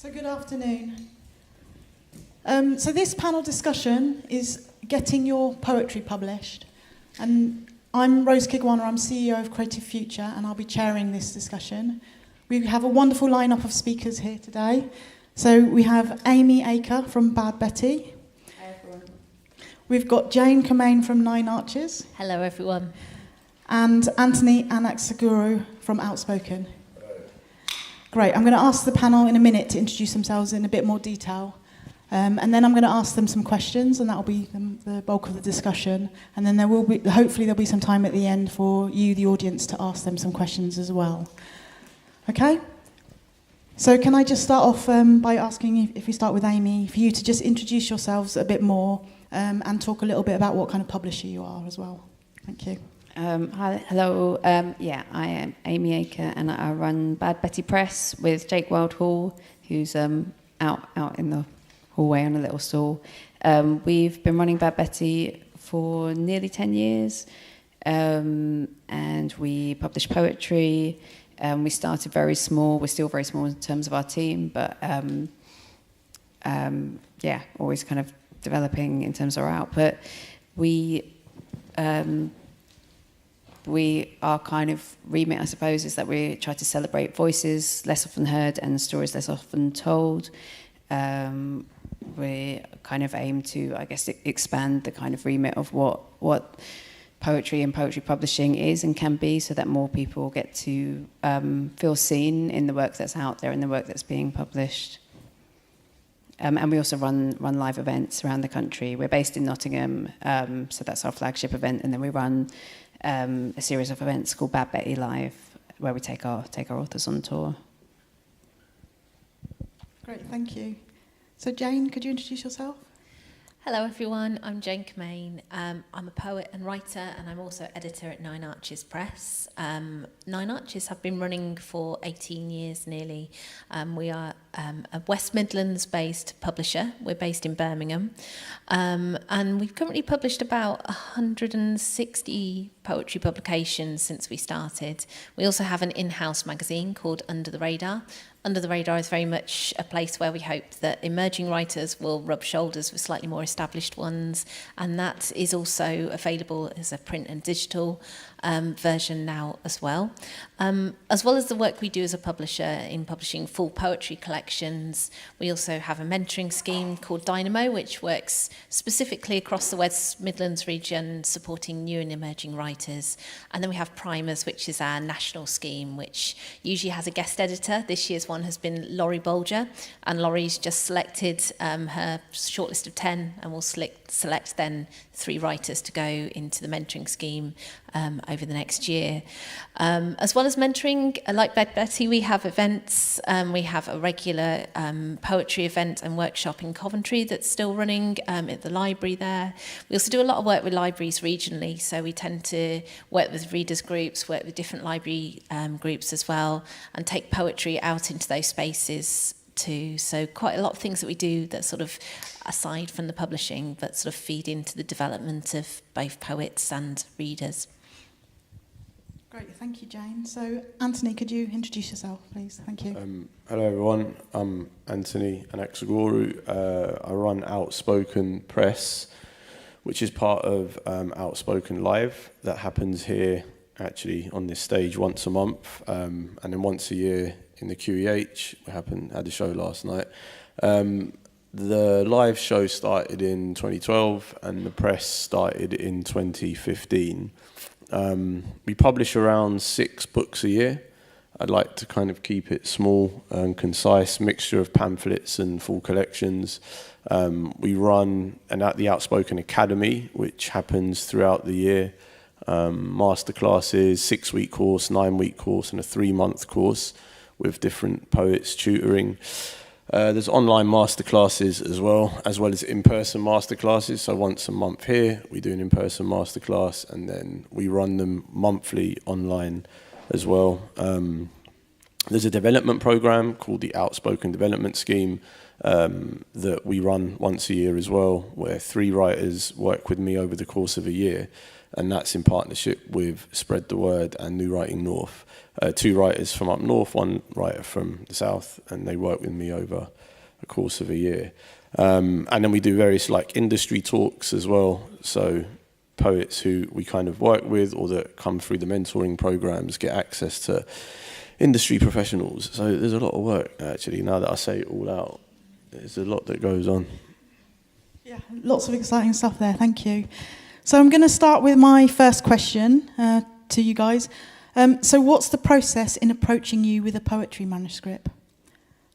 So good afternoon. So this panel discussion is getting your poetry published. And I'm Rose Kigwana, I'm CEO of Creative Future, and I'll be chairing this discussion. We have a wonderful lineup of speakers here today. So we have Amy Acre from Bad Betty. Hi everyone. We've got Jane Commane from Nine Arches. Hello everyone. And Anthony Anaxagorou from Outspoken. Great, I'm going to ask the panel in a minute to introduce themselves in a bit more detail. And then I'm going to ask them some questions, and that will be the bulk of the discussion. And then hopefully there'll be some time at the end for you, the audience, to ask them some questions as well. Okay? So can I just start off by asking, if we start with Amy, for you to just introduce yourselves a bit more and talk a little bit about what kind of publisher you are as well. Thank you. Hello. I am Amy Acre, and I run Bad Betty Press with Jake Wildhall, who's out in the hallway on a little stall. We've been running Bad Betty for nearly 10 years, and we publish poetry. We started very small. We're still very small in terms of our team, but always kind of developing in terms of our output. Our kind of remit, I suppose, is that we try to celebrate voices less often heard and stories less often told. We kind of aim to, I guess, expand the kind of remit of what poetry and poetry publishing is and can be, so that more people get to feel seen in the work that's out there and the work that's being published. And we also run live events around the country. We're based in Nottingham, so that's our flagship event, and then we run a series of events called Bad Betty Live, where we take our authors on tour. Great, thank you. So Jane, could you introduce yourself? Hello everyone, I'm Jane Commane. I'm a poet and writer, and I'm also editor at Nine Arches Press. Nine Arches have been running for 18 years nearly. We are a West Midlands based publisher. We're based in Birmingham, and we've currently published about 160 poetry publications since we started. We also have an in-house magazine called Under the Radar. Under the Radar is very much a place where we hope that emerging writers will rub shoulders with slightly more established ones, and that is also available as a print and digital version now as well. As well as the work we do as a publisher in publishing full poetry collections, we also have a mentoring scheme called Dynamo, which works specifically across the West Midlands region, supporting new and emerging writers. And then we have Primers, which is our national scheme, which usually has a guest editor. This year's one has been Laurie Bolger, and Laurie's just selected her shortlist of 10, and will select then 3 writers to go into the mentoring scheme over the next year. As well as mentoring, like Bad Betty, we have events. We have a regular poetry event and workshop in Coventry that's still running at the library there. We also do a lot of work with libraries regionally, so we tend to work with readers groups, work with different library groups as well, and take poetry out into those spaces too. So quite a lot of things that we do that sort of aside from the publishing, but sort of feed into the development of both poets and readers. Great, thank you, Jane. So, Anthony, could you introduce yourself, please? Thank you. Hello, everyone. I'm Anthony Anaxagorou. I run Outspoken Press, which is part of Outspoken Live. That happens here, actually, on this stage once a month, and then once a year in the QEH. We had a show last night. The live show started in 2012, and the press started in 2015. We publish around 6 books a year. I'd like to kind of keep it small and concise, mixture of pamphlets and full collections. We run the Outspoken Academy, which happens throughout the year. Masterclasses, 6-week course, 9-week course, and a 3-month course with different poets tutoring. There's online masterclasses as well as in-person masterclasses. So once a month here, we do an in-person masterclass, and then we run them monthly online as well. There's a development program called the Outspoken Development Scheme that we run once a year as well, where 3 writers work with me over the course of a year. and that's in partnership with Spread the Word and New Writing North. 2 writers from up north, 1 writer from the south, and they work with me over the course of a year. And then we do various like industry talks as well. So poets who we kind of work with or that come through the mentoring programs get access to industry professionals. So there's a lot of work, actually, now that I say it all out. There's a lot that goes on. Yeah, lots of exciting stuff there, thank you. So I'm going to start with my first question to you guys. So what's the process in approaching you with a poetry manuscript?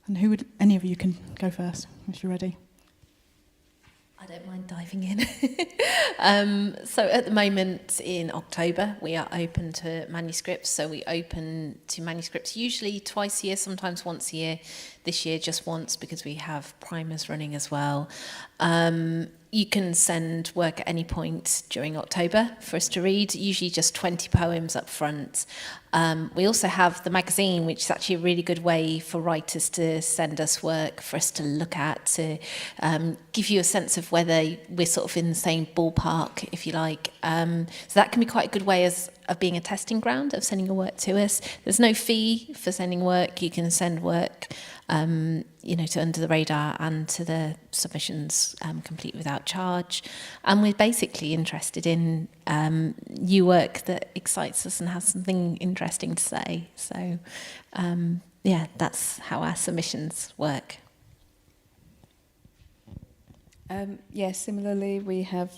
And any of you can go first, if you're ready. I don't mind diving in. So at the moment in October, we are open to manuscripts. So we open to manuscripts usually twice a year, sometimes once a year. This year just once because we have primers running as well. You can send work at any point during October for us to read, usually just 20 poems up front. We also have the magazine, which is actually a really good way for writers to send us work for us to look at, to give you a sense of whether we're sort of in the same ballpark, if you like. So that can be quite a good way of being a testing ground of sending your work to us. There's no fee for sending work. You can send work to Under the Radar and to the submissions complete without charge. And we're basically interested in new work that excites us and has something interesting to say. So, that's how our submissions work. Similarly, we have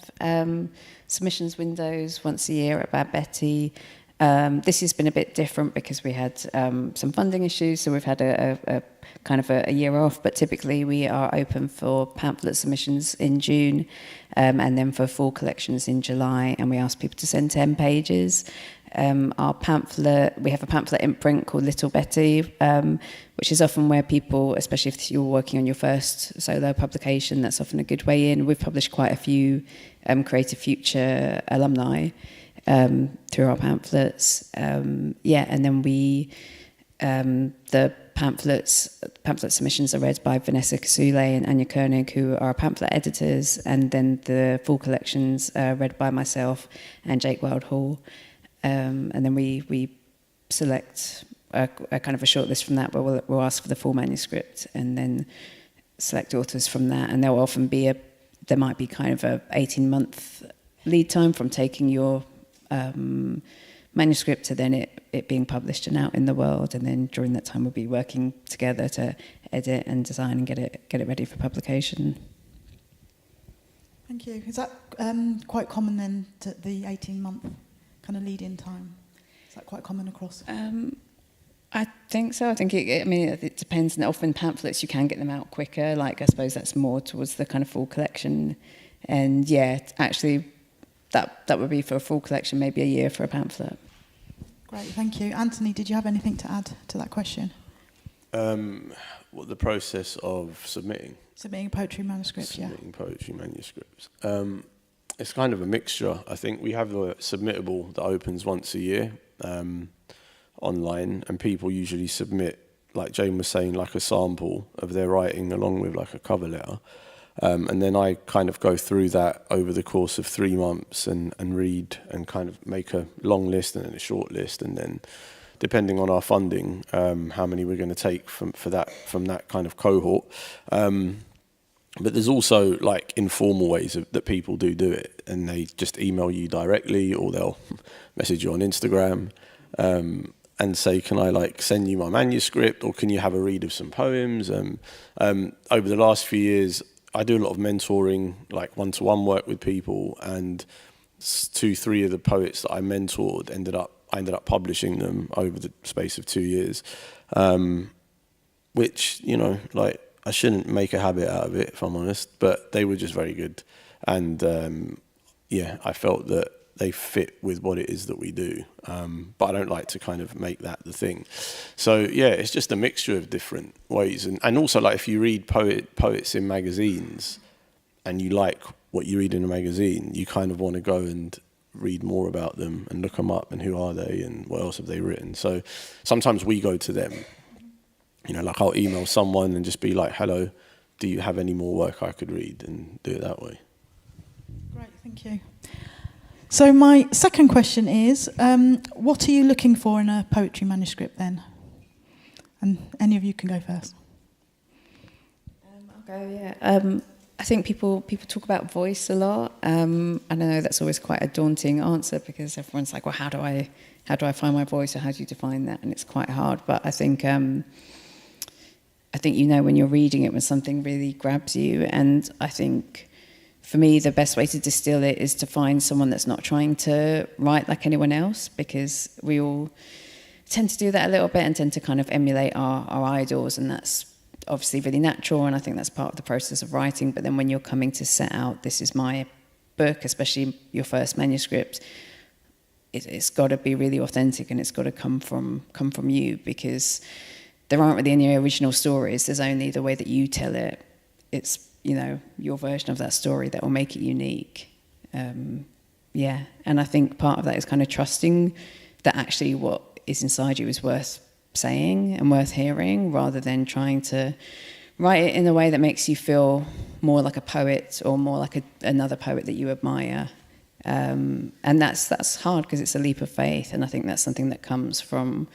submissions windows once a year at Bad Betty. This has been a bit different because we had some funding issues, so we've had a kind of a year off, but typically we are open for pamphlet submissions in June, and then for full collections in July, and we ask people to send 10 pages. We have a pamphlet imprint called Little Betty, which is often where people, especially if you're working on your first solo publication, that's often a good way in. We've published quite a few Creative Future alumni through our pamphlets. And then the pamphlet submissions are read by Vanessa Kasule and Anya Koenig, who are pamphlet editors, and then the full collections are read by myself and Jake Wildhall. And then we select a kind of a shortlist from that, where we'll ask for the full manuscript and then select authors from that. And there'll often be there might be kind of a 18-month lead time from taking your manuscript to then it being published and out in the world, and then during that time we'll be working together to edit and design and get it ready for publication. Thank you. Is that quite common then, to the 18-month kind of lead-in time? Is that quite common across? I think so. I think it depends. And often pamphlets you can get them out quicker. Like I suppose that's more towards the kind of full collection, and actually. That would be for a full collection, maybe a year for a pamphlet. Great, thank you. Anthony, did you have anything to add to that question? What the process of submitting? Submitting poetry manuscripts, Submitting poetry manuscripts. It's kind of a mixture. I think we have a submittable that opens once a year online, and people usually submit, like Jane was saying, like a sample of their writing along with like a cover letter. And then I kind of go through that over the course of 3 months and read and kind of make a long list and then a short list, and then depending on our funding, how many we're going to take from that kind of cohort. But there's also like informal ways that people do it, and they just email you directly, or they'll message you on Instagram and say, can I like send you my manuscript, or can you have a read of some poems? Over the last few years, I do a lot of mentoring, like one-to-one work with people, and 2-3 of the poets that I mentored I ended up publishing them over the space of 2 years, which, like, I shouldn't make a habit out of it, if I'm honest, but they were just very good. And I felt that they fit with what it is that we do. But I don't like to kind of make that the thing. So it's just a mixture of different ways. And also, like, if you read poets in magazines and you like what you read in a magazine, you kind of want to go and read more about them and look them up and who are they and what else have they written. So sometimes we go to them. Like I'll email someone and just be like, hello, do you have any more work I could read, and do it that way. Great, thank you. So my second question is, what are you looking for in a poetry manuscript then? And any of you can go first. I'll go, yeah. I think people talk about voice a lot. And I know that's always quite a daunting answer because everyone's like, well, how do I find my voice, or how do you define that? And it's quite hard. But I think you know when you're reading it when something really grabs you. And I think for me the best way to distill it is to find someone that's not trying to write like anyone else, because we all tend to do that a little bit and tend to kind of emulate our idols, and that's obviously really natural, and I think that's part of the process of writing. But then when you're coming to set out, this is my book, especially your first manuscript, it's got to be really authentic, and it's got to come from you, because there aren't really any original stories. There's only the way that you tell it. It's, you know, your version of that story that will make it unique. Yeah, and I think part of that is kind of trusting that actually what is inside you is worth saying and worth hearing, rather than trying to write it in a way that makes you feel more like a poet or more like another poet that you admire. And that's hard because it's a leap of faith, and I think that's something that comes from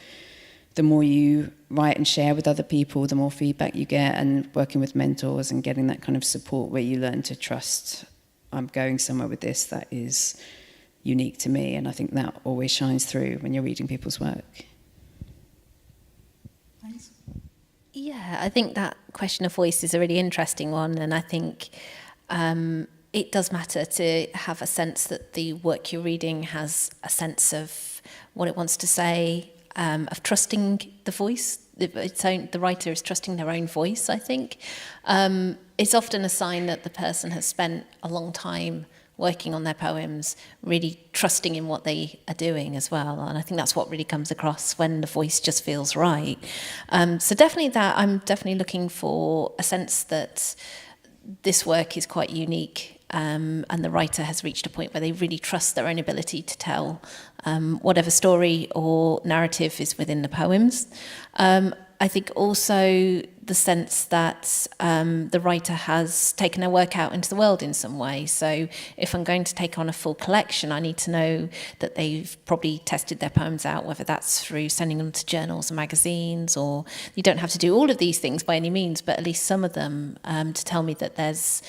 the more you write and share with other people, the more feedback you get, and working with mentors and getting that kind of support where you learn to trust, I'm going somewhere with this that is unique to me. And I think that always shines through when you're reading people's work. Thanks. Yeah, I think that question of voice is a really interesting one, and I think it does matter to have a sense that the work you're reading has a sense of what it wants to say, of trusting the voice. The writer is trusting their own voice, I think. It's often a sign that the person has spent a long time working on their poems, really trusting in what they are doing as well. And I think that's what really comes across when the voice just feels right. So definitely that, I'm definitely looking for a sense that this work is quite unique, and the writer has reached a point where they really trust their own ability to tell whatever story or narrative is within the poems. I think also the sense that the writer has taken their work out into the world in some way. So if I'm going to take on a full collection, I need to know that they've probably tested their poems out, whether that's through sending them to journals and magazines, or you don't have to do all of these things by any means, but at least some of them to tell me that there's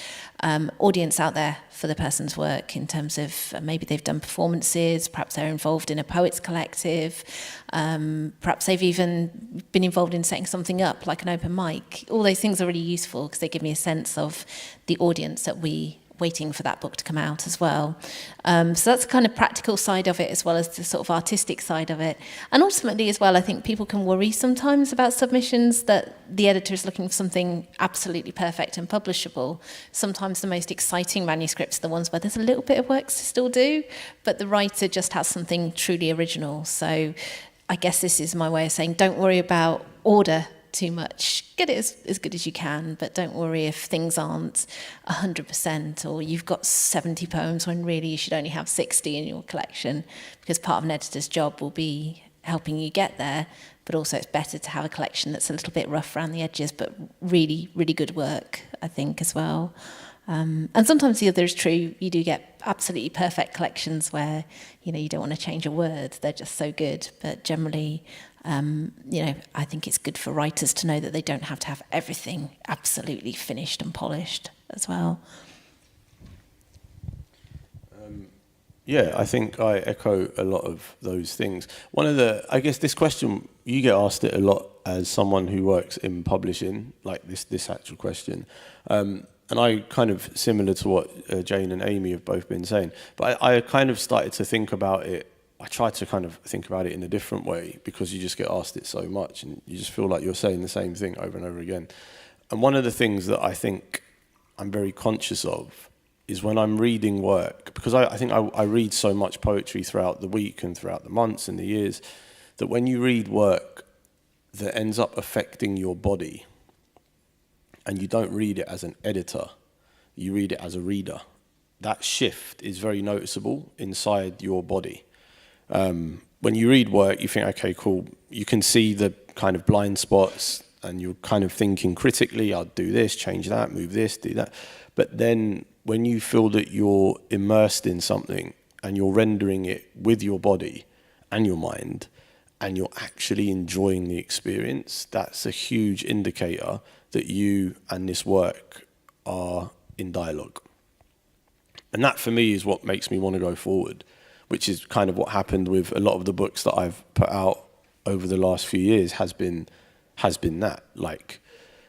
audience out there for the person's work, in terms of maybe they've done performances, perhaps they're involved in a poets collective, perhaps they've even been involved in setting something up like an open mic. All those things are really useful because they give me a sense of the audience that we waiting for that book to come out as well. So that's the kind of practical side of it, as well as the sort of artistic side of it. And ultimately as well, I think people can worry sometimes about submissions, that the editor is looking for something absolutely perfect and publishable. Sometimes the most exciting manuscripts are the ones where there's a little bit of work to still do, but the writer just has something truly original. So I guess this is my way of saying, don't worry about order too much. Get it as good as you can, but don't worry if things aren't 100%, or you've got 70 poems when really you should only have 60 in your collection, because part of an editor's job will be helping you get there, but also it's better to have a collection that's a little bit rough around the edges, but really, really good work, I think, as well. And sometimes the other is true. You do get absolutely perfect collections where, you don't want to change a word. They're just so good. But generally, I think it's good for writers to know that they don't have to have everything absolutely finished and polished as well. Yeah, I think I echo a lot of those things. I guess this question, you get asked it a lot as someone who works in publishing, like this actual question. And I kind of, similar to what Jane and Amy have both been saying, but I kind of started to think about it. I try to kind of think about it in a different way, because you just get asked it so much and you just feel like you're saying the same thing over and over again. And one of the things that I think I'm very conscious of is when I'm reading work, because I think I read so much poetry throughout the week and throughout the months and the years, that when you read work that ends up affecting your body, and you don't read it as an editor, you read it as a reader, that shift is very noticeable inside your body. When you read work, you think, okay, cool, you can see the kind of blind spots, and you're kind of thinking critically, I'll do this, change that, move this, do that. But then when you feel that you're immersed in something and you're rendering it with your body and your mind, and you're actually enjoying the experience, that's a huge indicator that you and this work are in dialogue. And that for me is what makes me want to go forward, which is kind of what happened with a lot of the books that I've put out over the last few years has been that. Like,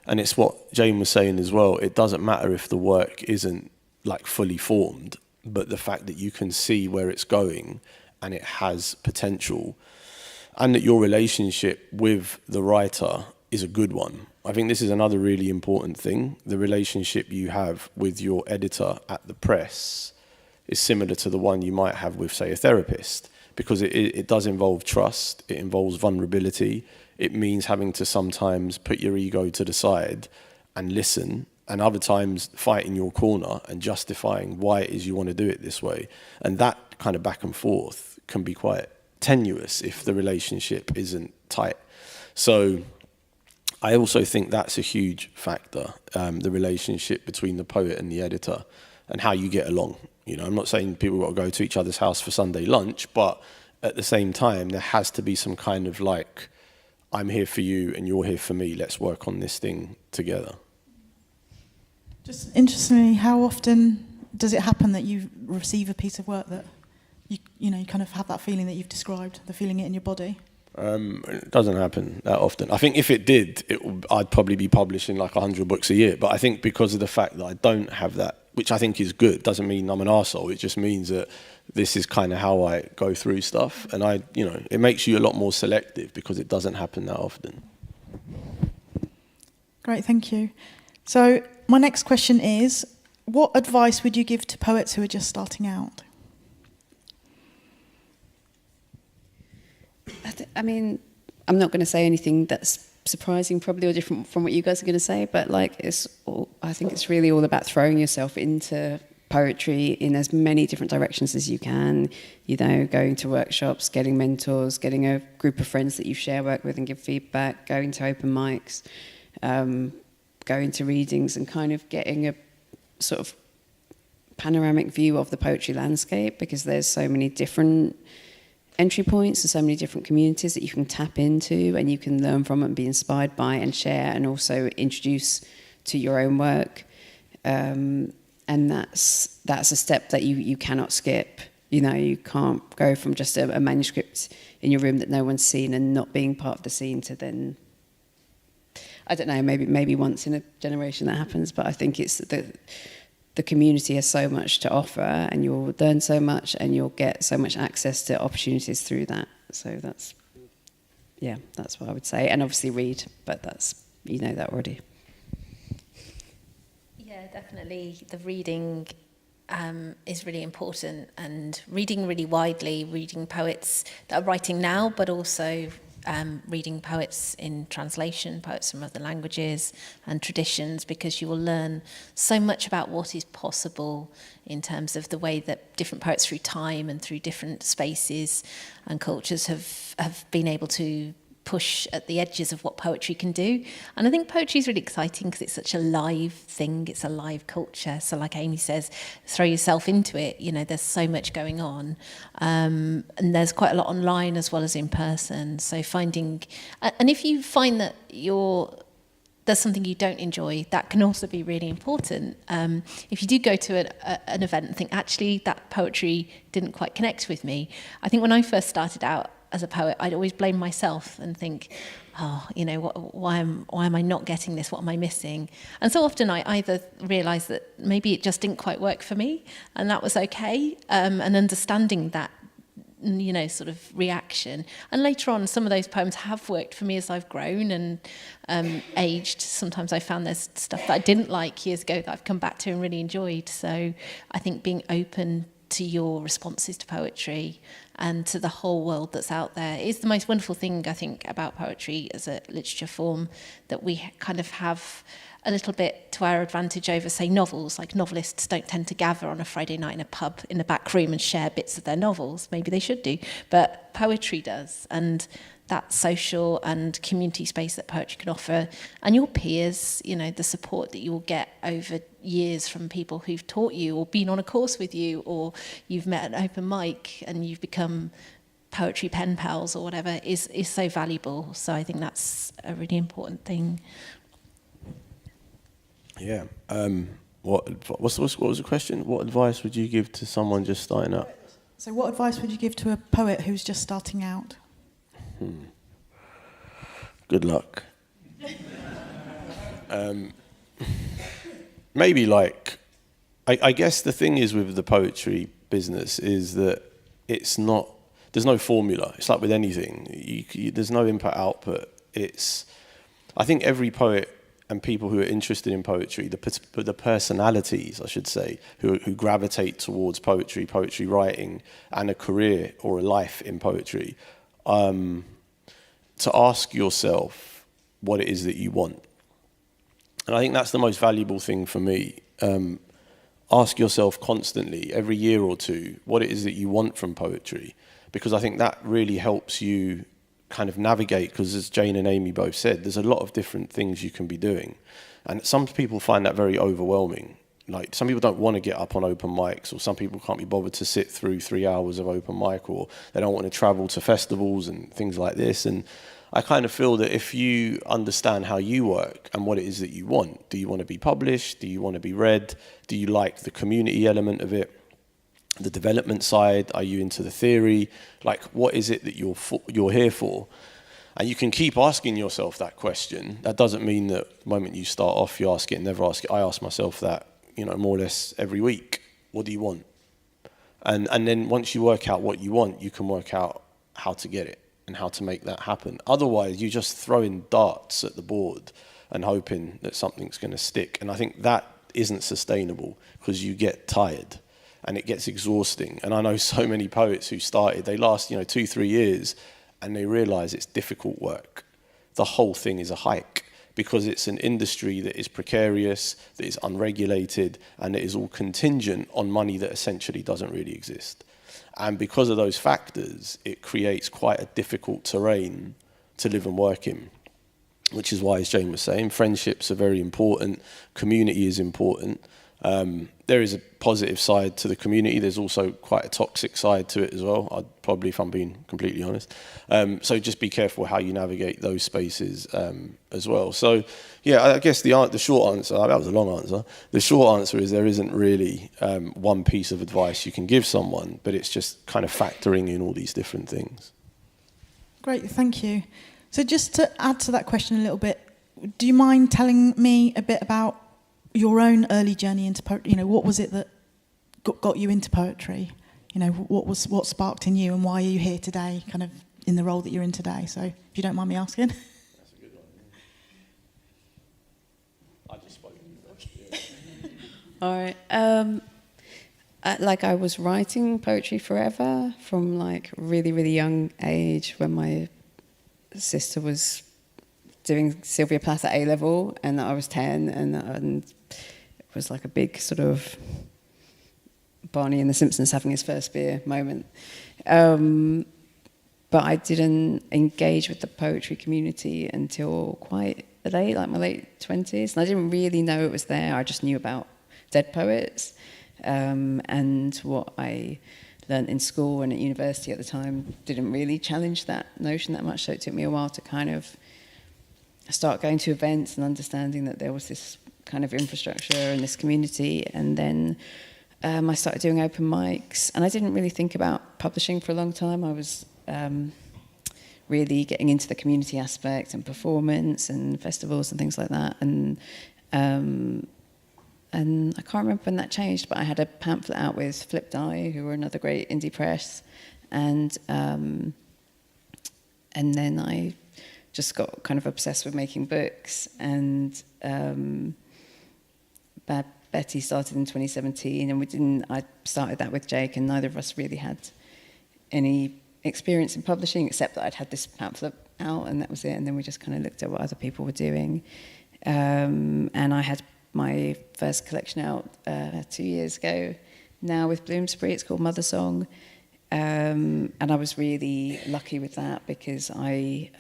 and it's what Jane was saying as well, it doesn't matter if the work isn't like fully formed, but the fact that you can see where it's going and it has potential, and that your relationship with the writer is a good one. I think this is another really important thing. The relationship you have with your editor at the press is similar to the one you might have with, say, a therapist, because it does involve trust, it involves vulnerability, it means having to sometimes put your ego to the side and listen, and other times fight in your corner and justifying why it is you want to do it this way. And that kind of back and forth can be quite tenuous if the relationship isn't tight. So I also think that's a huge factor, the relationship between the poet and the editor and how you get along. You know, I'm not saying people got to go to each other's house for Sunday lunch, but at the same time, there has to be some kind of like, I'm here for you and you're here for me. Let's work on this thing together. Just interestingly, how often does it happen that you receive a piece of work that you kind of have that feeling that you've described, the feeling it in your body? It doesn't happen that often. I think if it did, I'd probably be publishing like 100 books a year. But I think because of the fact that I don't have that, which I think is good, doesn't mean I'm an arsehole. It just means that this is kind of how I go through stuff. And it makes you a lot more selective because it doesn't happen that often. Great, thank you. So my next question is, what advice would you give to poets who are just starting out? I mean, I'm not going to say anything that's surprising probably or different from what you guys are going to say, but like I think it's really all about throwing yourself into poetry in as many different directions as you can, going to workshops, getting mentors, getting a group of friends that you share work with and give feedback, going to open mics, going to readings, and kind of getting a sort of panoramic view of the poetry landscape, because there's so many different entry points and so many different communities that you can tap into and you can learn from and be inspired by and share and also introduce to your own work. And that's a step that you cannot skip. You can't go from just a manuscript in your room that no one's seen and not being part of the scene to then, I don't know, maybe once in a generation that happens, but I think it's the community has so much to offer and you'll learn so much and you'll get so much access to opportunities through that. So that's what I would say. And obviously read, but that's, that already. Yeah, definitely. The reading is really important, and reading really widely, reading poets that are writing now, but also reading poets in translation, poets from other languages and traditions, because you will learn so much about what is possible in terms of the way that different poets through time and through different spaces and cultures have been able to push at the edges of what poetry can do. And I think poetry is really exciting because it's such a live thing, it's a live culture. So like Amy says, throw yourself into it. There's so much going on. And there's quite a lot online as well as in person. So and if you find that there's something you don't enjoy, that can also be really important. If you do go to an event and think, actually, that poetry didn't quite connect with me. I think when I first started out as a poet, I'd always blame myself and think, why am I not getting this? What am I missing? And so often I either realise that maybe it just didn't quite work for me, and that was okay, and understanding that, sort of reaction. And later on, some of those poems have worked for me as I've grown and aged. Sometimes I found there's stuff that I didn't like years ago that I've come back to and really enjoyed. So I think being open to your responses to poetry and to the whole world that's out there. It's the most wonderful thing, I think, about poetry as a literature form, that we kind of have a little bit to our advantage over, say, novels. Like, novelists don't tend to gather on a Friday night in a pub in the back room and share bits of their novels. Maybe they should do, but poetry does. And that social and community space that poetry can offer, and your peers, you know, the support that you will get over years from people who've taught you or been on a course with you, or you've met at an open mic and you've become poetry pen pals or whatever, is so valuable. So I think that's a really important thing. Yeah. What was the question? What advice would you give to someone just starting out? So what advice would you give to a poet who's just starting out? Good luck. Maybe like, I guess the thing is with the poetry business is that it's not, there's no formula. It's like with anything. There's no input-output. I think every poet and people who are interested in poetry, the personalities, I should say, who gravitate towards poetry writing, and a career or a life in poetry, to ask yourself what it is that you want. And I think that's the most valuable thing for me. Ask yourself constantly, every year or two, what it is that you want from poetry, because I think that really helps you kind of navigate, because as Jane and Amy both said, there's a lot of different things you can be doing. And some people find that very overwhelming. Like, some people don't want to get up on open mics, or some people can't be bothered to sit through 3 hours of open mic, or they don't want to travel to festivals and things like this. And I kind of feel that if you understand how you work and what it is that you want, do you want to be published? Do you want to be read? Do you like the community element of it? The development side? Are you into the theory? Like, what is it that you're here for? And you can keep asking yourself that question. That doesn't mean that the moment you start off, you ask it and never ask it. I ask myself that, you know, more or less every week. What do you want? And then once you work out what you want, you can work out how to get it and how to make that happen. Otherwise, you're just throwing darts at the board and hoping that something's going to stick. And I think that isn't sustainable, because you get tired and it gets exhausting. And I know so many poets who started, they last, 2-3 years, and they realize it's difficult work. The whole thing is a hike, because it's an industry that is precarious, that is unregulated, and it is all contingent on money that essentially doesn't really exist. And because of those factors, it creates quite a difficult terrain to live and work in, which is why, as Jane was saying, friendships are very important, community is important. There is a positive side to the community. There's also quite a toxic side to it as well, probably, if I'm being completely honest. So just be careful how you navigate those spaces as well. So, yeah, I guess the short answer, that was a long answer. The short answer is there isn't really one piece of advice you can give someone, but it's just kind of factoring in all these different things. Great, thank you. So just to add to that question a little bit, do you mind telling me a bit about your own early journey into poetry? You know, what was it that got you into poetry? You know, what sparked in you, and why are you here today, kind of in the role that you're in today? So, if you don't mind me asking. That's a good one. I just spoke. All right. I was writing poetry forever from like really, really young age, when my sister was doing Sylvia Plath at A level, and I was 10, and it was like a big sort of Barney and the Simpsons having his first beer moment. But I didn't engage with the poetry community until quite late, like my late 20s, and I didn't really know it was there. I just knew about dead poets, and what I learned in school and at university at the time didn't really challenge that notion that much, so it took me a while to kind of start going to events and understanding that there was this kind of infrastructure and this community. And then I started doing open mics, and I didn't really think about publishing for a long time. I was really getting into the community aspect and performance and festivals and things like that. And I can't remember when that changed, but I had a pamphlet out with Flip Die, who were another great indie press, and then I just got kind of obsessed with making books, and Bad Betty started in 2017, and I started that with Jake, and neither of us really had any experience in publishing, except that I'd had this pamphlet out, and that was it. And then we just kind of looked at what other people were doing. And I had my first collection out 2 years ago now with Bloomsbury. It's called Mother Song. And I was really lucky with that because I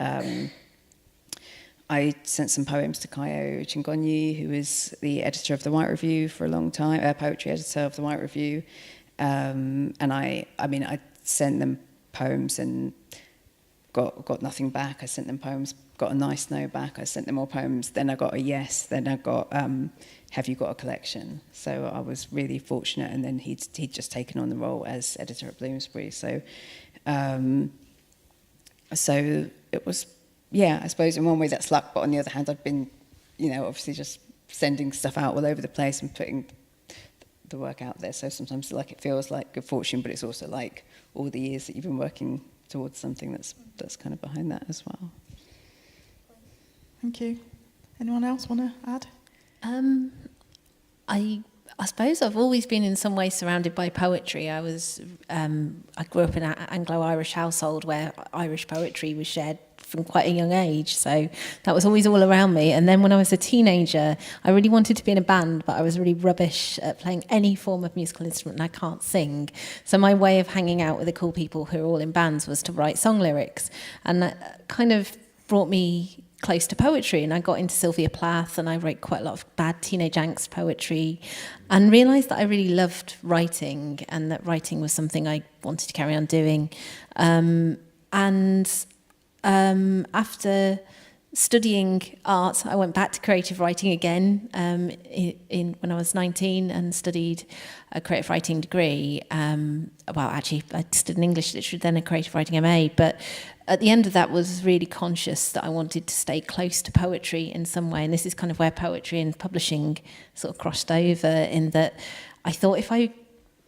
sent some poems to Kayo Chingonyi, who was the editor of the White Review for a long time, poetry editor of the White Review. And I sent them poems and got nothing back. I sent them poems, got a nice no back. I sent them more poems. Then I got a yes. Then I got, have you got a collection? So I was really fortunate. And then he'd just taken on the role as editor at Bloomsbury. So it was, yeah, I suppose in one way that's luck. But on the other hand, I'd been, obviously just sending stuff out all over the place and putting the work out there. So sometimes it feels like good fortune, but it's also like all the years that you've been working towards something that's kind of behind that as well. Thank you. Anyone else want to add? I suppose I've always been in some way surrounded by poetry. I grew up in an Anglo-Irish household where Irish poetry was shared from quite a young age, so that was always all around me. And then when I was a teenager, I really wanted to be in a band, but I was really rubbish at playing any form of musical instrument, and I can't sing. So my way of hanging out with the cool people who are all in bands was to write song lyrics, and that kind of brought me close to poetry. And I got into Sylvia Plath, and I wrote quite a lot of bad teenage angst poetry, and realised that I really loved writing, and that writing was something I wanted to carry on doing. After studying art, I went back to creative writing again when I was 19 and studied a creative writing degree. Actually, I studied English literature, then a creative writing MA. But at the end of that, was really conscious that I wanted to stay close to poetry in some way. And this is kind of where poetry and publishing sort of crossed over, in that I thought if I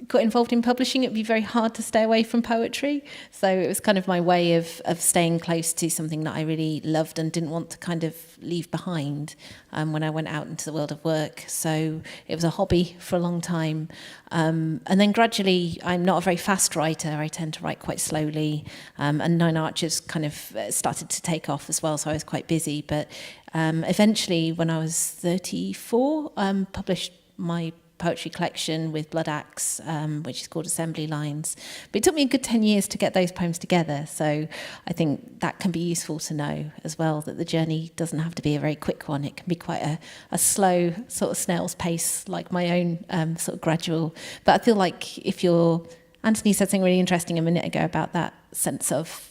got involved in publishing, it'd be very hard to stay away from poetry. So it was kind of my way of staying close to something that I really loved and didn't want to kind of leave behind when I went out into the world of work. So it was a hobby for a long time. And then gradually, I'm not a very fast writer. I tend to write quite slowly. And Nine Arches kind of started to take off as well, so I was quite busy. But eventually, when I was 34, published my poetry collection with Blood Axe, which is called Assembly Lines. But it took me a good 10 years to get those poems together, so I think that can be useful to know as well, that the journey doesn't have to be a very quick one. It can be quite a slow sort of snail's pace, like my own sort of gradual. But I feel like Anthony said something really interesting a minute ago about that sense of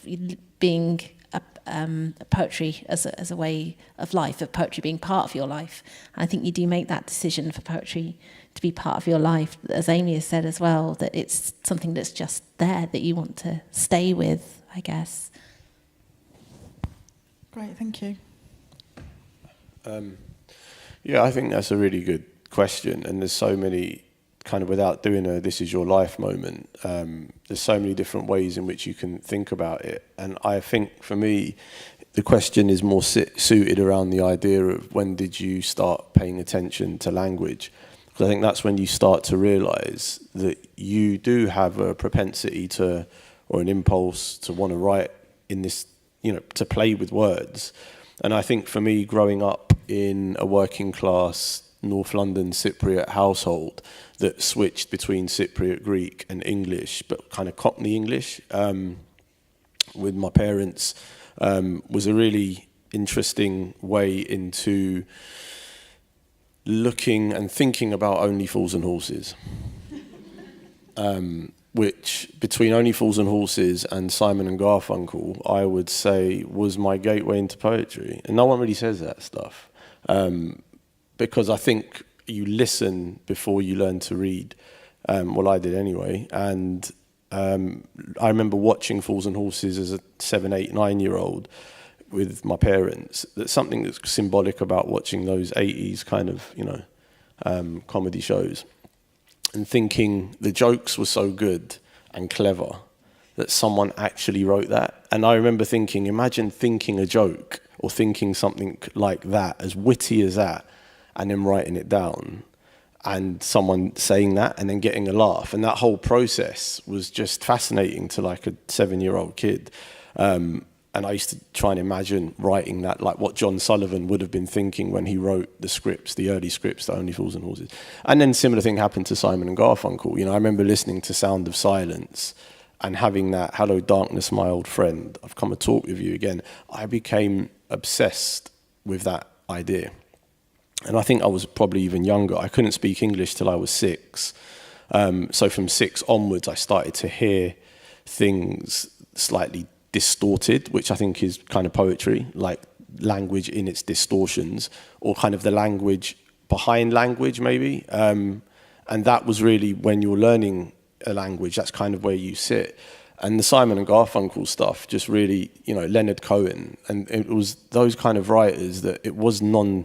being poetry as a way of life, of poetry being part of your life. And I think you do make that decision for poetry to be part of your life, as Amy has said as well, that it's something that's just there that you want to stay with, I guess. Great, thank you. Yeah, I think that's a really good question, and there's so many, kind of without doing a this is your life moment, there's so many different ways in which you can think about it. And I think for me, the question is more suited around the idea of when did you start paying attention to language? Because I think that's when you start to realise that you do have a propensity to, or an impulse to want to write in this, to play with words. And I think for me, growing up in a working class North London Cypriot household that switched between Cypriot Greek and English, but kind of Cockney English with my parents, was a really interesting way into looking and thinking about Only Fools and Horses, which between Only Fools and Horses and Simon and Garfunkel, I would say was my gateway into poetry. And no one really says that stuff. Because I think you listen before you learn to read. Well, I did anyway. And I remember watching Fools and Horses as a 7, 8, 9-year-old with my parents. That's something that's symbolic about watching those 80s kind of, comedy shows. And thinking the jokes were so good and clever that someone actually wrote that. And I remember thinking, imagine thinking a joke or thinking something like that, as witty as that, and then writing it down. and someone saying that and then getting a laugh. And that whole process was just fascinating to like a 7-year-old kid. And I used to try and imagine writing that, like what John Sullivan would have been thinking when he wrote the scripts, the early scripts, that Only Fools and Horses. And then similar thing happened to Simon and Garfunkel. You know, I remember listening to Sound of Silence and having that, hello darkness, my old friend, I've come to talk with you again. I became obsessed with that idea. And I think I was probably even younger. I couldn't speak English till I was 6. So from 6 onwards, I started to hear things slightly distorted, which I think is kind of poetry, like language in its distortions, or kind of the language behind language, maybe. And that was really when you're learning a language, that's kind of where you sit. And the Simon and Garfunkel stuff just really, you know, Leonard Cohen, and it was those kind of writers that it was non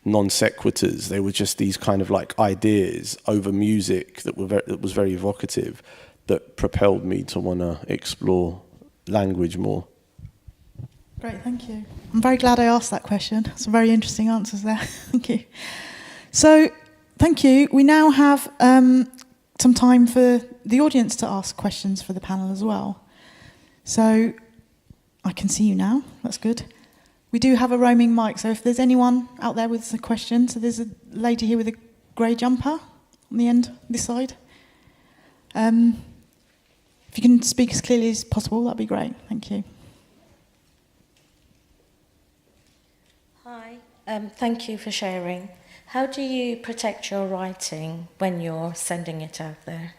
sequiturs. They were just these kind of like ideas over music that was very evocative, that propelled me to want to explore language more. Great, thank you. I'm very glad I asked that question. Some very interesting answers there. Thank you. So, thank you. We now have some time for the audience to ask questions for the panel as well. So, I can see you now. That's good. We do have a roaming mic, so if there's anyone out there with a question, so there's a lady here with a grey jumper on the end, this side. If you can speak as clearly as possible, that'd be great. Thank you. Hi, thank you for sharing. How do you protect your writing when you're sending it out there?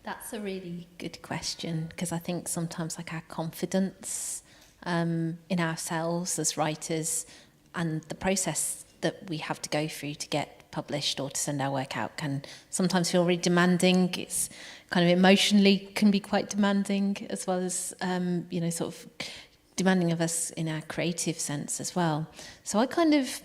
That's a really good question, because I think sometimes like our confidence in ourselves as writers and the process that we have to go through to get published or to send our work out can sometimes feel really demanding. It's kind of emotionally can be quite demanding, as well as you know, sort of demanding of us in our creative sense as well. So one of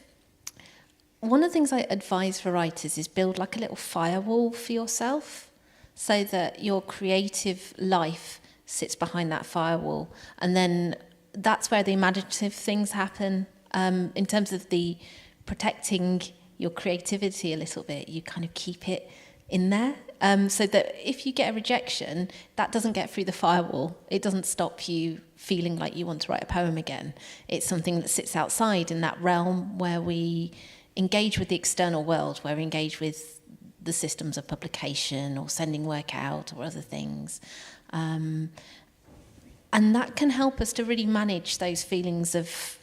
the things I advise for writers is build like a little firewall for yourself, so that your creative life sits behind that firewall, and then that's where the imaginative things happen. In terms of the protecting your creativity a little bit, you kind of keep it in there, so that if you get a rejection, that doesn't get through the firewall. It doesn't stop you feeling like you want to write a poem again. It's something that sits outside in that realm where we engage with the external world, where we engage with the systems of publication or sending work out or other things. And that can help us to really manage those feelings of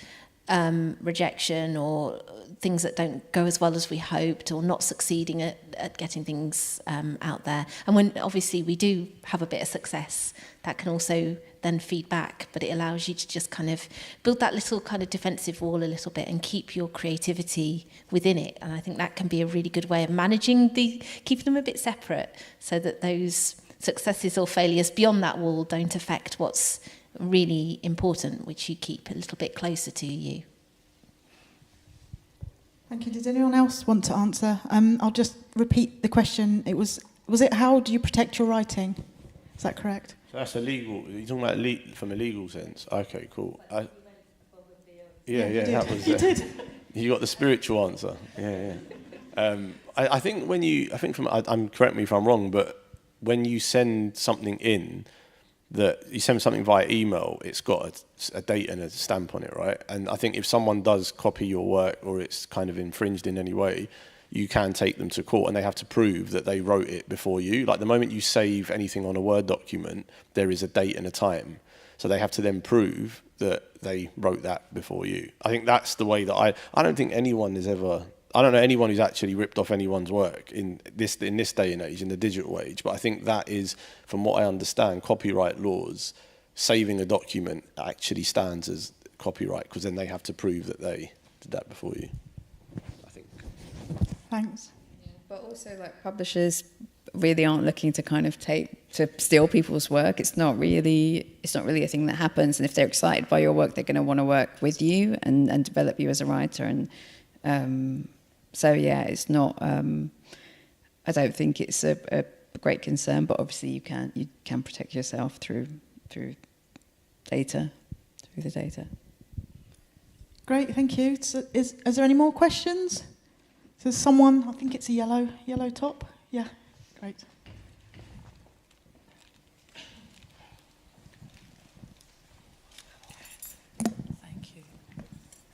rejection or things that don't go as well as we hoped, or not succeeding at getting things out there. And when obviously we do have a bit of success, that can also then feed back, but it allows you to just kind of build that little kind of defensive wall a little bit and keep your creativity within it. And I think that can be a really good way of managing keeping them a bit separate, so that those successes or failures beyond that wall don't affect what's really important, which you keep a little bit closer to you. Thank you. Did anyone else want to answer? I'll just repeat the question. It was it how do you protect your writing? Is that correct? So that's illegal. You're talking about from a legal sense. Okay, cool. That was. You did. You got the spiritual answer. Yeah. I think correct me if I'm wrong, but when you send something in, that you send something via email, it's got a date and a stamp on it, right? And I think if someone does copy your work or it's kind of infringed in any way, you can take them to court and they have to prove that they wrote it before you. Like the moment you save anything on a Word document, there is a date and a time. So they have to then prove that they wrote that before you. I think that's the way that I don't think anyone has ever... I don't know anyone who's actually ripped off anyone's work in this day and age, in the digital age. But I think that is, from what I understand, copyright laws, saving a document actually stands as copyright, because then they have to prove that they did that before you, I think. Thanks. Yeah, but also, like, publishers really aren't looking to kind of steal people's work. It's not really a thing that happens. And if they're excited by your work, they're going to want to work with you and develop you as a writer. And so yeah, it's not. I don't think it's a great concern, but obviously you can protect yourself through the data. Great, thank you. So is there any more questions? So someone, I think it's a yellow top. Yeah, great. Thank you.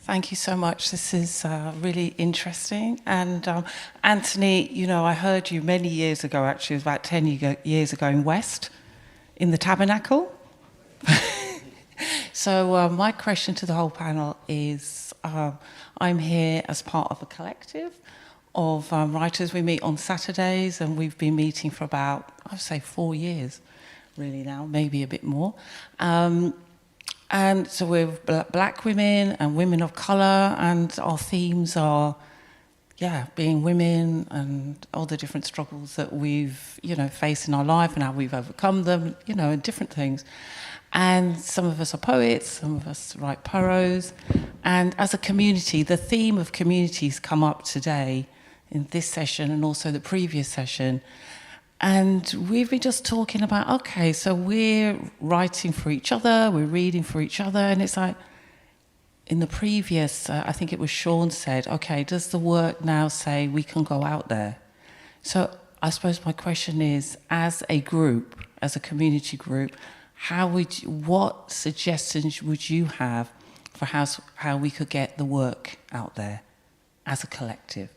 Thank you so much. This is really interesting. And Anthony, you know, I heard you many years ago, actually, it was about 10 years ago in West, in the Tabernacle. So my question to the whole panel is, I'm here as part of a collective of writers. We meet on Saturdays, and we've been meeting for about, I'd say 4 years, really now, maybe a bit more. And so we're black women and women of colour, and our themes are, being women and all the different struggles that we've, faced in our life and how we've overcome them, and different things. And some of us are poets, some of us write prose. And as a community, the theme of communities come up today in this session and also the previous session. And we've been just talking about, okay, so we're writing for each other, we're reading for each other, and it's like, in the previous, I think it was Sean said, okay, does the work now say we can go out there? So I suppose my question is, as a group, as a community group, what suggestions would you have for how we could get the work out there as a collective?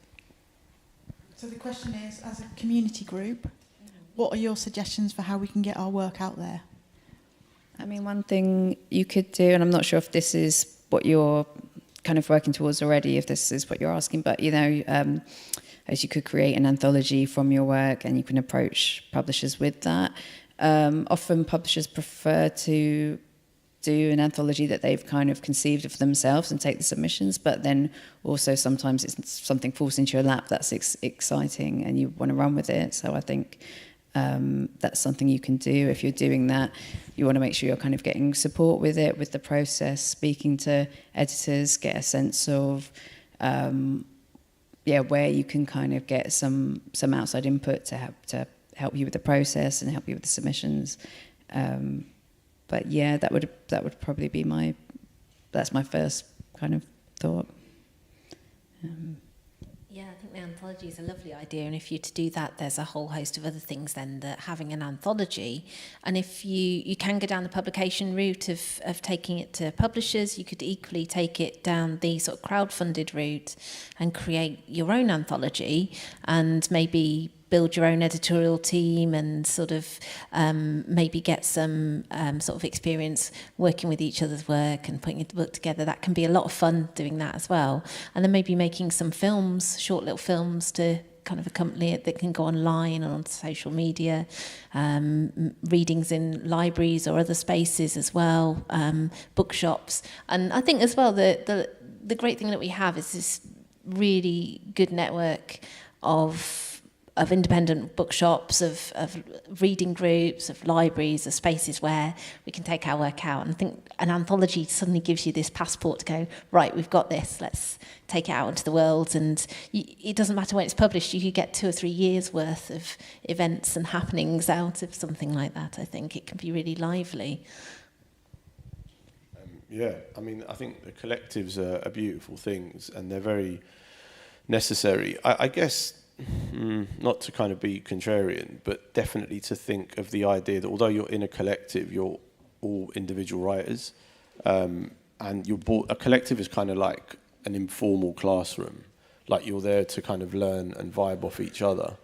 So the question is, as a community group, what are your suggestions for how we can get our work out there? I mean, one thing you could do, and I'm not sure if this is what you're kind of working towards already, if this is what you're asking, but, as you could create an anthology from your work and you can approach publishers with that. Often publishers prefer to do an anthology that they've kind of conceived of themselves and take the submissions, but then also sometimes it's something falls into your lap that's exciting and you want to run with it. So I think that's something you can do. If you're doing that, you want to make sure you're kind of getting support with it, with the process, speaking to editors, get a sense of where you can kind of get some outside input to help you with the process and help you with the submissions. But yeah, that would probably be that's my first kind of thought. Yeah, I think the anthology is a lovely idea, and if you're to do that, there's a whole host of other things then that having an anthology, and if you can go down the publication route of taking it to publishers, you could equally take it down the sort of crowdfunded route and create your own anthology and maybe build your own editorial team and sort of maybe get some sort of experience working with each other's work and putting the book together. That can be a lot of fun doing that as well. And then maybe making some films, short little films to kind of accompany it that can go online and on social media, readings in libraries or other spaces as well, bookshops. And I think as well the great thing that we have is this really good network of independent bookshops, of reading groups, of libraries, of spaces where we can take our work out. And I think an anthology suddenly gives you this passport to go, right, we've got this, let's take it out into the world. And it doesn't matter when it's published, you could get 2 or 3 years worth of events and happenings out of something like that. I think it can be really lively. I mean, I think the collectives are beautiful things and they're very necessary. I guess, not to kind of be contrarian, but definitely to think of the idea that although you're in a collective, you're all individual writers, and a collective is kind of like an informal classroom, like you're there to kind of learn and vibe off each other.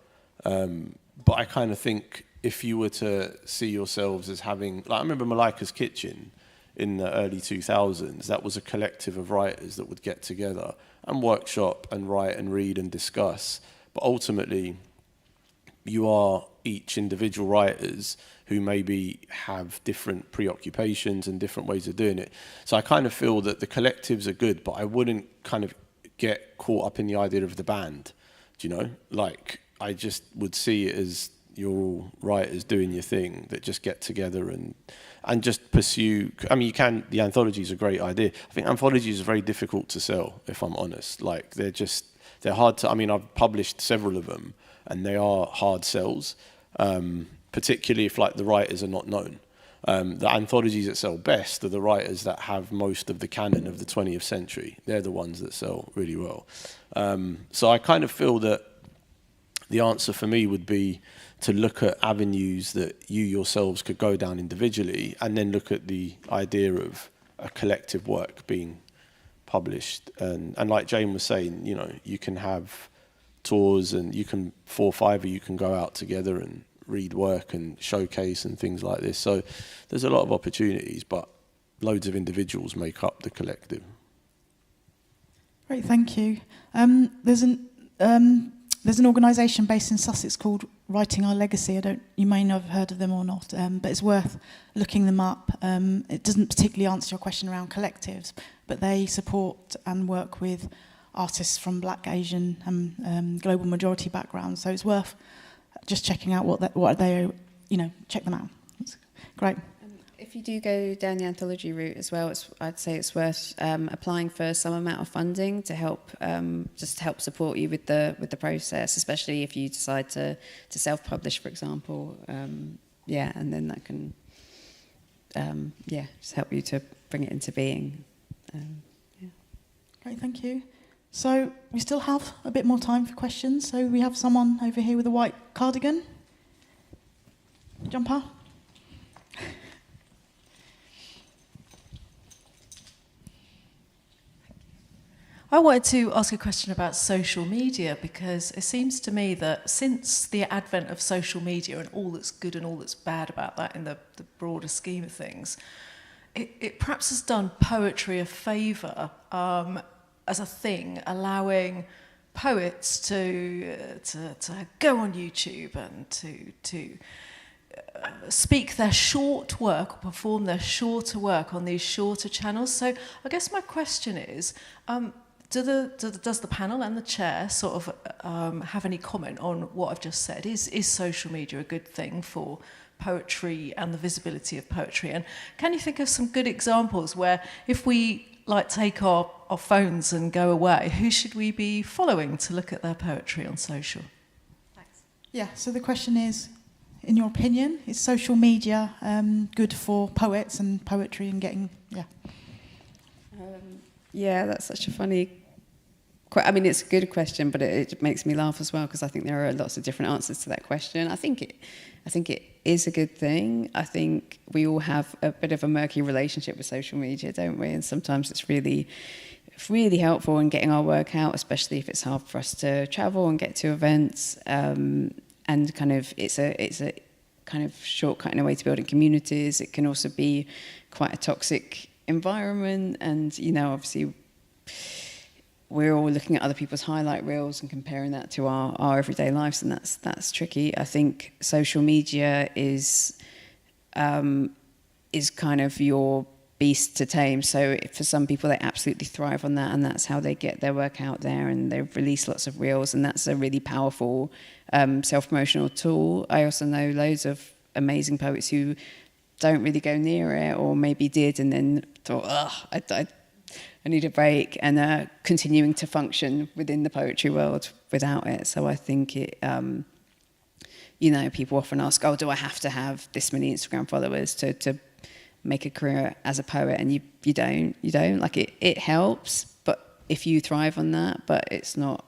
But I kind of think if you were to see yourselves as having, like I remember Malika's Kitchen in the early 2000s, that was a collective of writers that would get together and workshop and write and read and discuss. But ultimately, you are each individual writers who maybe have different preoccupations and different ways of doing it. So I kind of feel that the collectives are good, but I wouldn't kind of get caught up in the idea of the band, do you know? Like, I just would see it as you're all writers doing your thing that just get together and just pursue. I mean, the anthology is a great idea. I think anthologies are very difficult to sell, if I'm honest. Like, they're hard to, I mean, I've published several of them and they are hard sells, particularly if like the writers are not known. The anthologies that sell best are the writers that have most of the canon of the 20th century. They're the ones that sell really well. So I kind of feel that the answer for me would be to look at avenues that you yourselves could go down individually, and then look at the idea of a collective work being published. And like Jane was saying, you know, you can have tours, and you can 4 or 5 of you can go out together and read work and showcase and things like this. So there's a lot of opportunities, but loads of individuals make up the collective. Great, thank you. There's an organisation based in Sussex called Writing Our Legacy. You may not have heard of them or not, but it's worth looking them up. It doesn't particularly answer your question around collectives, but they support and work with artists from Black, Asian, and global majority backgrounds. So it's worth just checking out what they, you know, check them out. It's great. If you do go down the anthology route as well, I'd say it's worth applying for some amount of funding to help just help support you with the process, especially if you decide to self-publish, for example. And then that can just help you to bring it into being. Great, thank you. So we still have a bit more time for questions. So we have someone over here with a white cardigan. Jumper. I wanted to ask a question about social media, because it seems to me that since the advent of social media and all that's good and all that's bad about that in the broader scheme of things, it perhaps has done poetry a favour as a thing, allowing poets to go on YouTube and to speak their short work, or perform their shorter work on these shorter channels. So I guess my question is, does the panel and the chair sort of have any comment on what I've just said? Is social media a good thing for poetry and the visibility of poetry? And can you think of some good examples where, if we take our phones and go away, who should we be following to look at their poetry on social? Thanks. Yeah, so the question is, in your opinion, is social media good for poets and poetry and getting, That's such a funny I mean, it's a good question, but it makes me laugh as well, because I think there are lots of different answers to that question. I think it is a good thing. I think we all have a bit of a murky relationship with social media, don't we? And sometimes it's really helpful in getting our work out, especially if it's hard for us to travel and get to events. And kind of it's a kind of shortcut in a way to building communities. It can also be quite a toxic environment, and obviously we're all looking at other people's highlight reels and comparing that to our everyday lives, and that's tricky. I think social media is kind of your beast to tame. So for some people, they absolutely thrive on that, and that's how they get their work out there, and they release lots of reels, and that's a really powerful self-promotional tool. I also know loads of amazing poets who don't really go near it, or maybe did and then thought, I need a break, and are continuing to function within the poetry world without it. So I think it, people often ask, do I have to have this many Instagram followers to make a career as a poet? And you don't. Like, it helps, but if you thrive on that, but it's not,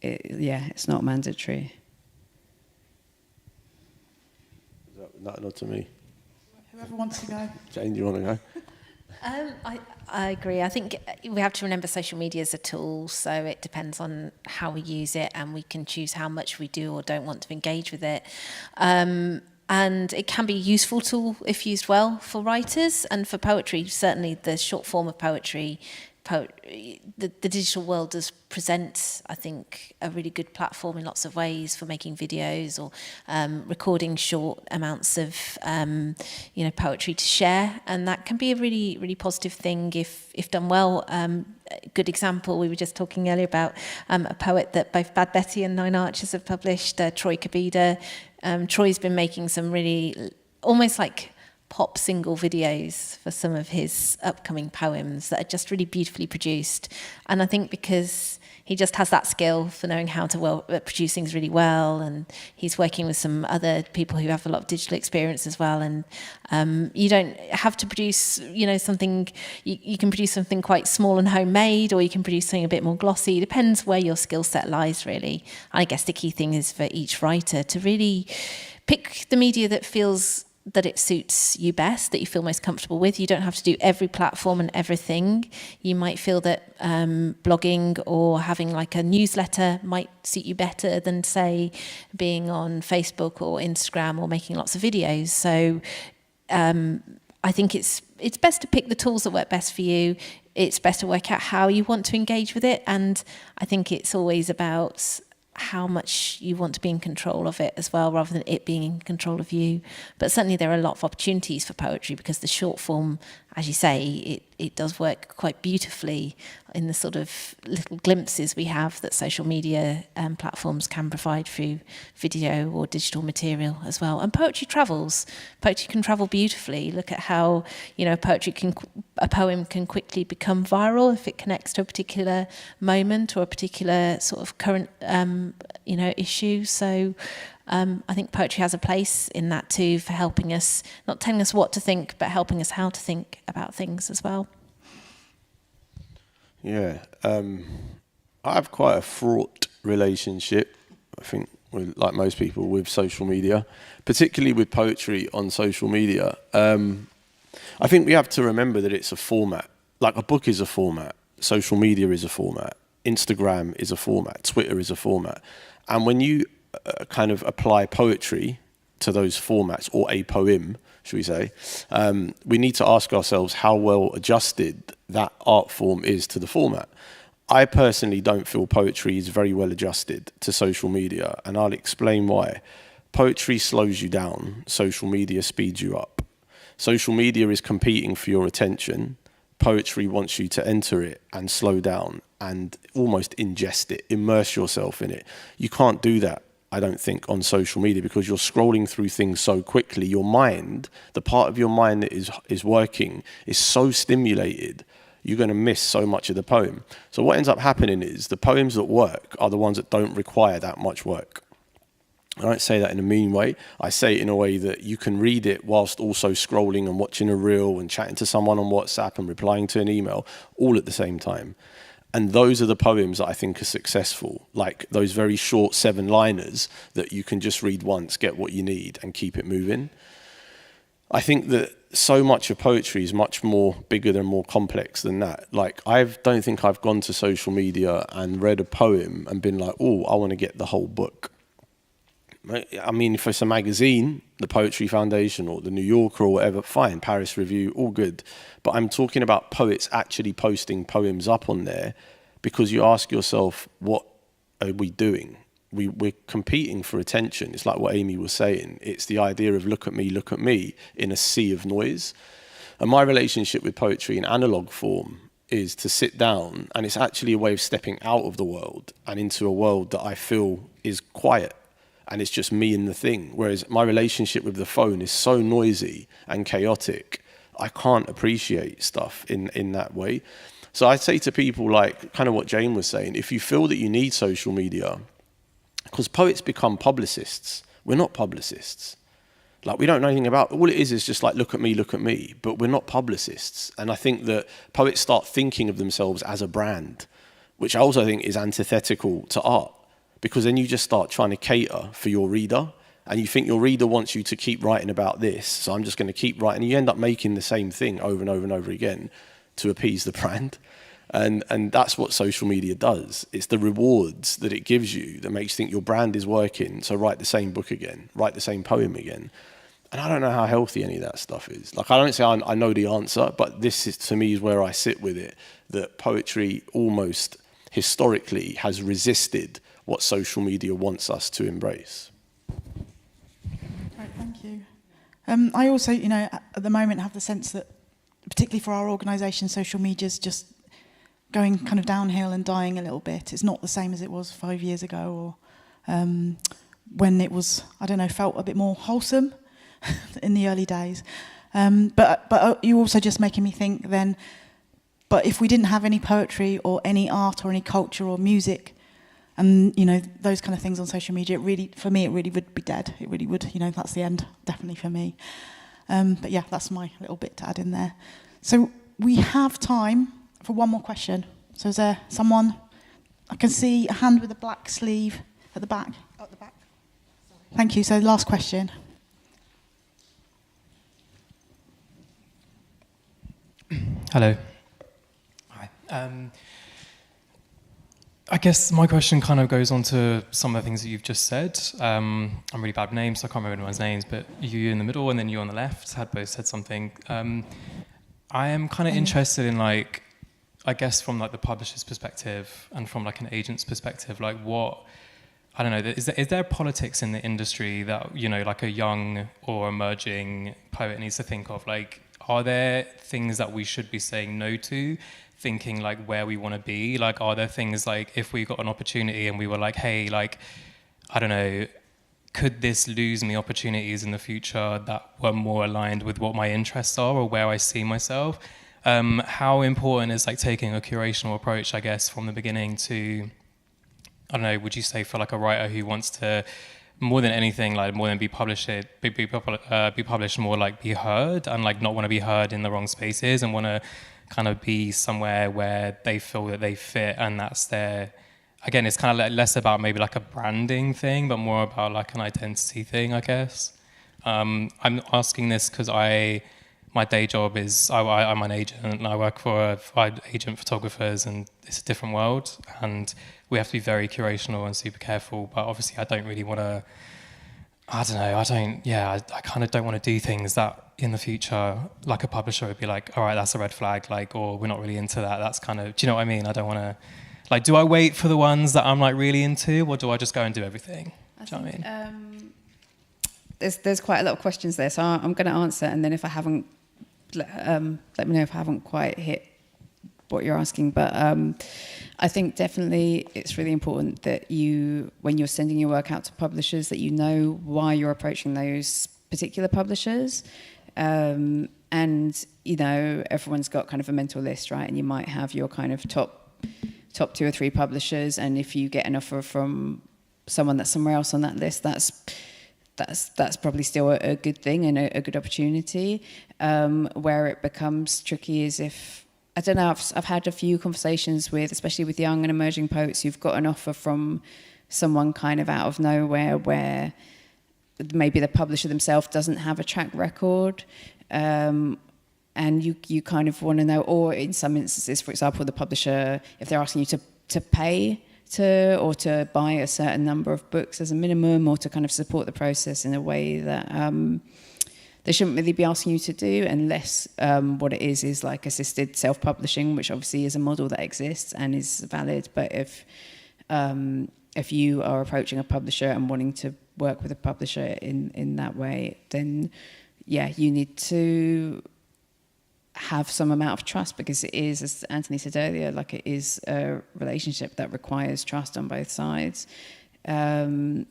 it's not mandatory. Not to me. Whoever wants to go. Jane, do you want to go? I agree. I think we have to remember social media is a tool, so it depends on how we use it, and we can choose how much we do or don't want to engage with it. And it can be a useful tool if used well for writers, and for poetry, certainly the short form of poetry. The digital world does present, I think, a really good platform in lots of ways for making videos or recording short amounts of, poetry to share, and that can be a really, really positive thing if done well. A good example, we were just talking earlier about a poet that both Bad Betty and Nine Arches have published, Troy Kabida. Troy's been making some really almost like pop single videos for some of his upcoming poems that are just really beautifully produced. And I think because he just has that skill for knowing how to produce things really well, and he's working with some other people who have a lot of digital experience as well. And you don't have to produce, something. You can produce something quite small and homemade, or you can produce something a bit more glossy. It depends where your skill set lies, really. I guess the key thing is for each writer to really pick the media that feels that it suits you best, that you feel most comfortable with. You don't have to do every platform and everything. You might feel that blogging or having like a newsletter might suit you better than, say, being on Facebook or Instagram or making lots of videos. So I think it's best to pick the tools that work best for you. It's best to work out how you want to engage with it. And I think it's always about how much you want to be in control of it as well, rather than it being in control of you. But certainly there are a lot of opportunities for poetry, because the short form, as you say, it does work quite beautifully in the sort of little glimpses we have that social media platforms can provide through video or digital material as well. And poetry travels. Poetry can travel beautifully. Look at how, a poem can quickly become viral if it connects to a particular moment or a particular sort of current, issue. So I think poetry has a place in that too, for helping us, not telling us what to think, but helping us how to think about things as well. Yeah, I have quite a fraught relationship, I think, like most people, with social media, particularly with poetry on social media. I think we have to remember that it's a format. Like a book is a format, social media is a format, Instagram is a format, Twitter is a format. And when you kind of apply poetry to those formats, or a poem, should we say, we need to ask ourselves how well adjusted that art form is to the format. I personally don't feel poetry is very well adjusted to social media, and I'll explain why. Poetry slows you down, social media speeds you up. Social media is competing for your attention. Poetry wants you to enter it and slow down and almost ingest it, immerse yourself in it. You can't do that, I don't think, on social media, because you're scrolling through things so quickly. Your mind, the part of your mind that is working, is so stimulated, you're going to miss so much of the poem. So what ends up happening is the poems that work are the ones that don't require that much work. I don't say that in a mean way. I say it in a way that you can read it whilst also scrolling and watching a reel and chatting to someone on WhatsApp and replying to an email, all at the same time. And those are the poems that I think are successful, like those very short 7-liners that you can just read once, get what you need, and keep it moving. I think that so much of poetry is much more bigger and more complex than that. Like, I don't think I've gone to social media and read a poem and been like, oh, I want to get the whole book. I mean, if it's a magazine, the Poetry Foundation or the New Yorker or whatever, fine, Paris Review, all good. But I'm talking about poets actually posting poems up on there, because you ask yourself, what are we doing? We're competing for attention. It's like what Amy was saying. It's the idea of look at me in a sea of noise. And my relationship with poetry in analog form is to sit down, and it's actually a way of stepping out of the world and into a world that I feel is quiet. And it's just me and the thing. Whereas my relationship with the phone is so noisy and chaotic, I can't appreciate stuff in that way. So I say to people, like kind of what Jane was saying, if you feel that you need social media, because poets become publicists. We're not publicists. Like, we don't know anything about, all it is just like, look at me, but we're not publicists. And I think that poets start thinking of themselves as a brand, which I also think is antithetical to art. Because then you just start trying to cater for your reader, and you think your reader wants you to keep writing about this, so I'm just going to keep writing. And you end up making the same thing over and over and over again to appease the brand. And that's what social media does. It's the rewards that it gives you that makes you think your brand is working, so write the same book again, write the same poem again. And I don't know how healthy any of that stuff is. Like, I don't say I know the answer, but this is, to me, is where I sit with it, that poetry almost historically has resisted what social media wants us to embrace. Right, thank you. I also, at the moment have the sense that, particularly for our organisation, social media is just going kind of downhill and dying a little bit. It's not the same as it was 5 years ago, or when it was, felt a bit more wholesome in the early days. But you're also just making me think then, but if we didn't have any poetry or any art or any culture or music, and, you know, those kind of things on social media, for me, it really would be dead. It really would, you know, that's the end, definitely for me. But yeah, that's my little bit to add in there. So we have time for one more question. So is there someone? I can see a hand with a black sleeve at the back. At the back. Thank you. So last question. Hello. Hi. I guess my question kind of goes on to some of the things that you've just said. I'm really bad with names, so I can't remember anyone's names, but you in the middle and then you on the left had both said something. I am kind of interested in, like, I guess from like the publisher's perspective and from like an agent's perspective, like what, I don't know, is there politics in the industry that, you know, like a young or emerging poet needs to think of? Like, are there things that we should be saying no to, thinking like where we want to be? Like, are there things like if we got an opportunity and we were like, hey, like, I don't know, could this lose me opportunities in the future that were more aligned with what my interests are or where I see myself? How important is like taking a curational approach, I guess, from the beginning to, I don't know, would you say for like a writer who wants to, more than anything, like more than be published, be published, more like be heard, and like not want to be heard in the wrong spaces and want to kind of be somewhere where they feel that they fit, and that's their, again, it's kind of less about maybe like a branding thing, but more about like an identity thing, I guess. I'm asking this because my day job is, I'm an agent and I work for agent photographers, and it's a different world and we have to be very curational and super careful, but obviously I don't really want to, I kind of don't want to do things that in the future, like a publisher would be like, all right, that's a red flag, like, or we're not really into that. That's kind of, do you know what I mean? I don't want to, like, do I wait for the ones that I'm like really into, or do I just go and do everything? Do you know what I mean? There's quite a lot of questions there, so I'm going to answer, and then if I haven't, let me know if I haven't quite hit what you're asking. But I think definitely it's really important that you, when you're sending your work out to publishers, that you know why you're approaching those particular publishers. And, you know, everyone's got kind of a mental list, right? And you might have your kind of top 2 or 3 publishers, and if you get an offer from someone that's somewhere else on that list, that's probably still a good thing and a good opportunity. Where it becomes tricky is if, I don't know, I've had a few conversations with, especially with young and emerging poets who've got an offer from someone kind of out of nowhere, where maybe the publisher themselves doesn't have a track record, and you kind of want to know, or in some instances, for example, the publisher, if they're asking you to pay or to buy a certain number of books as a minimum, or to kind of support the process in a way that they shouldn't really be asking you to do, unless what it is like assisted self-publishing, which obviously is a model that exists and is valid. But if you are approaching a publisher and wanting to work with a publisher in that way, then yeah, you need to have some amount of trust, because it is, as Anthony said earlier, like it is a relationship that requires trust on both sides. And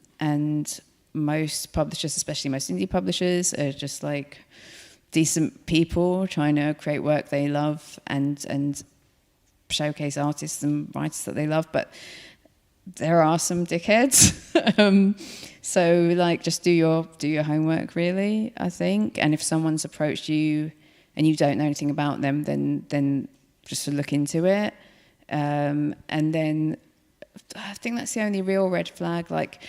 most publishers, especially most indie publishers, are just like decent people trying to create work they love and showcase artists and writers that they love. But there are some dickheads. So like, just do your homework, really, I think. And if someone's approached you and you don't know anything about them, then just to look into it. And then I think that's the only real red flag. Like,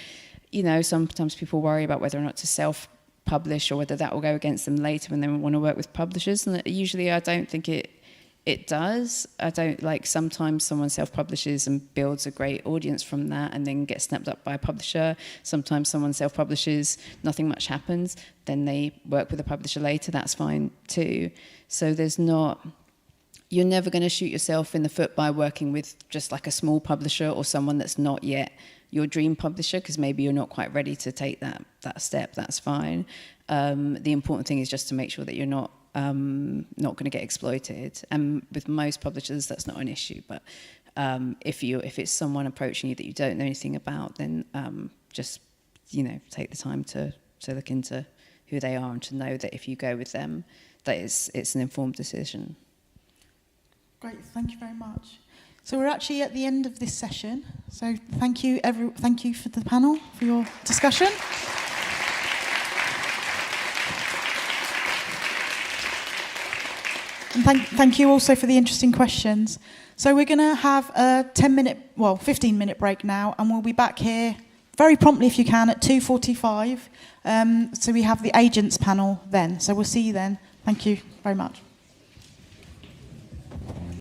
you know, sometimes people worry about whether or not to self-publish, or whether that will go against them later when they want to work with publishers. And usually I don't think it does. I don't, like, sometimes someone self-publishes and builds a great audience from that and then gets snapped up by a publisher. Sometimes someone self-publishes, nothing much happens, then they work with a publisher later, that's fine too. So you're never going to shoot yourself in the foot by working with just like a small publisher or someone that's not yet your dream publisher, because maybe you're not quite ready to take that step. That's fine. The important thing is just to make sure that you're not going to get exploited. And with most publishers, that's not an issue. But if it's someone approaching you that you don't know anything about, then just, you know, take the time to look into who they are and to know that if you go with them, that it's an informed decision. Great, thank you very much. So we're actually at the end of this session. So thank you for the panel, for your discussion. And thank you also for the interesting questions. So we're going to have a 15-minute break now, and we'll be back here very promptly, if you can, at 2:45. So we have the agents panel then. So we'll see you then. Thank you very much.